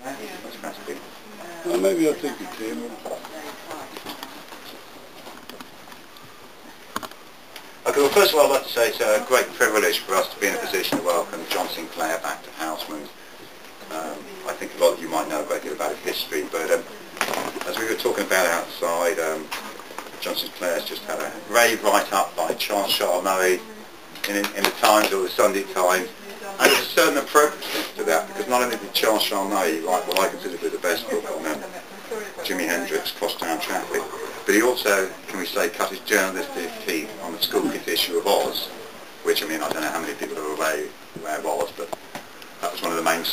That's fantastic. Well, maybe I'll take the table. Okay, well, first of all, I'd like to say it's a great privilege for us to be in a position to welcome John Sinclair back to Housmans. I think a lot of you might know a great deal about his history, but as we were talking about outside, John Sinclair's just had a rave write-up by Charles Charnoy in the Times or the Sunday Times, and there's a certain appropriateness to that, because not only did Charles Charnoy write what I consider to be the best book on Jimi Hendrix, Crosstown Traffic, but he also, can we say, cut his journalistic teeth on the school kids issue of Oz, which, I mean, I don't know how many people are aware of Oz, but that was one of the main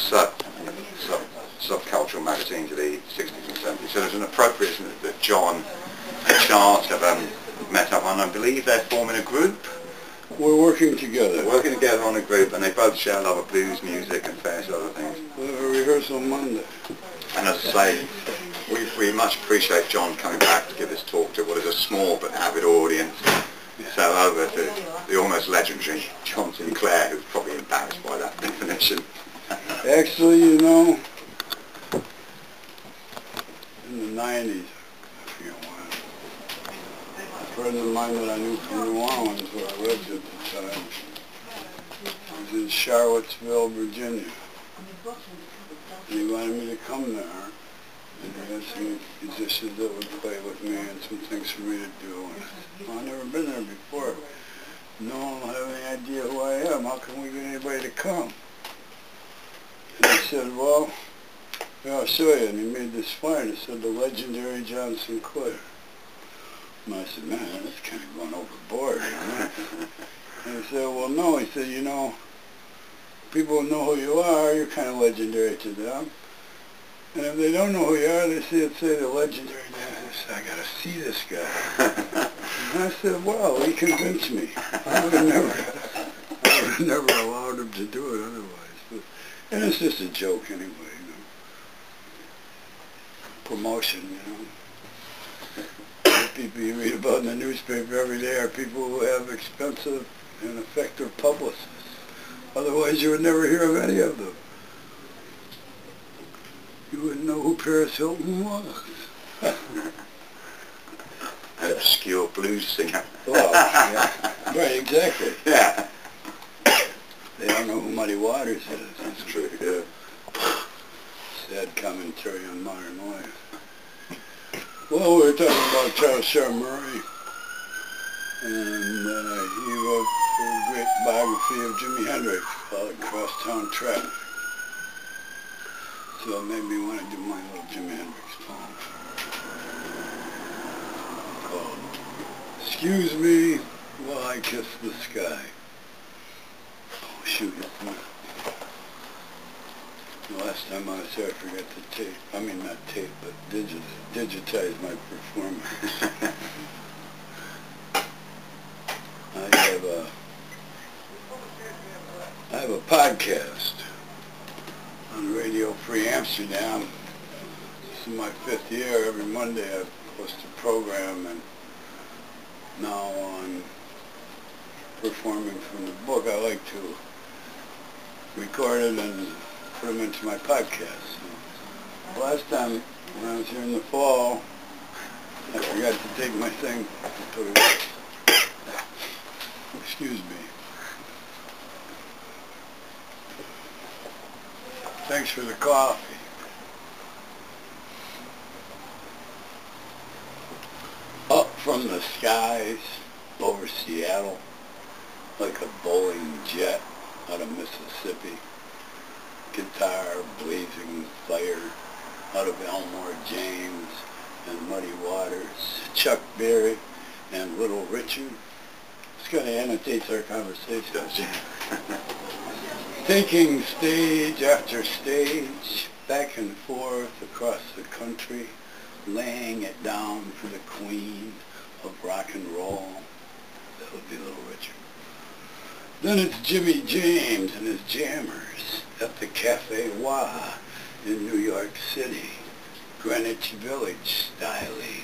subcultural magazines of the 60s and 70s. So there's an appropriateness that John and Charles have met up on. I believe they're forming a group. We're working together. They're working together on a group, and they both share a love of blues music and various other things. We have a rehearsal Monday. And as I say, we much appreciate John coming back to give this talk to what is a small but avid audience. So over to the almost legendary John Sinclair, who's probably embarrassed by that definition. Actually, you know, in the 90s, I forget when, a friend of mine that I knew from New Orleans, where I lived at the time, was in Charlottesville, Virginia. And he wanted me to come there, and he had some musicians that would play with me and some things for me to do. And I said, well, I've never been there before. No one will have any idea who I am. How can we get anybody to come? And he said, well, I'll show you. And he made this flyer, and it said, the Legendary John Sinclair. And I said, man, that's kind of going overboard, you know? And he said, well, no. He said, you know, people know who you are, you're kind of legendary to them. And if they don't know who you are, they say the legendary man. I said, I got to see this guy. And I said, well, he convinced me. I would have never allowed him to do it otherwise. But, and it's just a joke anyway, you know. Promotion, you know. The people you read about in the newspaper every day are people who have expensive and effective publicists. Otherwise, you would never hear of any of them. You wouldn't know who Paris Hilton was. An obscure blues singer. Well, yeah. Right, exactly. Yeah. They don't know who Muddy Waters is. That's true, yeah. Sad commentary on modern life. Well, we were talking about Charles Charnoy, and he wrote a great biography of Jimi Hendrix called Crosstown Traffic. So it made me want to do my little Jimi Hendrix poem called Excuse Me While I Kiss the Sky. Oh shoot, the last time I was here I forgot to tape, I mean not tape, but digitize my performance. I have a podcast on Radio Free Amsterdam. This is my 5th year. Every Monday I post a program, and now on performing from the book, I like to record it and put them into my podcast. So, last time when I was here in the fall, I forgot to take my thing and put it in. Excuse me. Thanks for the coffee. Up from the skies over Seattle, like a bowling jet out of Mississippi, guitar blazing fire out of Elmore James and Muddy Waters, Chuck Berry and Little Richard. This kind of annotates our conversation, doesn't it? Taking stage after stage, back and forth across the country, laying it down for the queen of rock and roll. That would be Little Richard. Then it's Jimmy James and his jammers at the Cafe Wah in New York City, Greenwich Village style-y.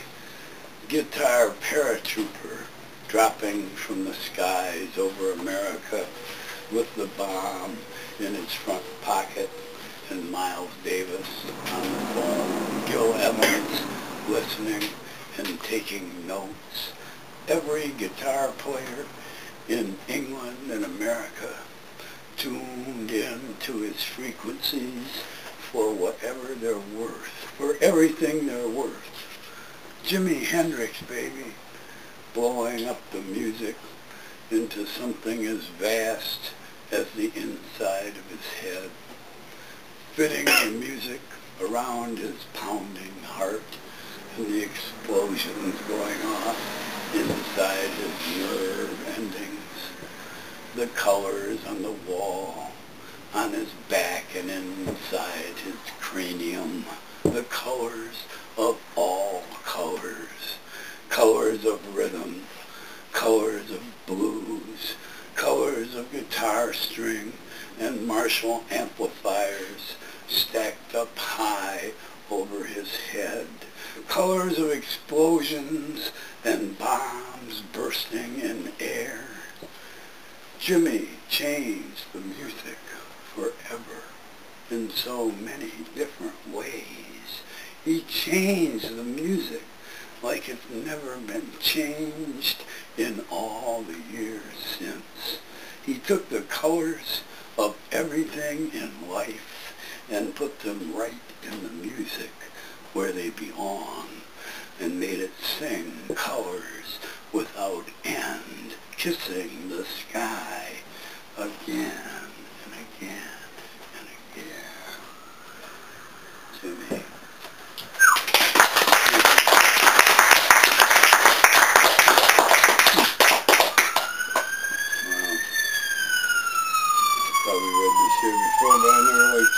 Guitar paratrooper dropping from the skies over America with the bomb in its front pocket and Miles Davis on the phone, Gil Evans listening and taking notes. Every guitar player in England and America tuned in to his frequencies for whatever they're worth, for everything they're worth. Jimi Hendrix, baby, blowing up the music into something as vast as the inside of his head, fitting the music around his pounding heart and the explosions going off inside his nerve endings. The colors on the wall, on his back and inside his cranium, the colors of all colors, colors of rhythm, colors of blues, colors of guitar string and Marshall amplifiers stacked up high over his head, colors of explosions and bombs bursting in air. Jimi changed the music forever in so many different ways. He changed the music like it's never been changed in all the years since. He took the colors of everything in life and put them right in the music where they belong and made it sing colors without end, kissing the sky again and again and again. Jimi. Wow. I probably read this here before, but I never liked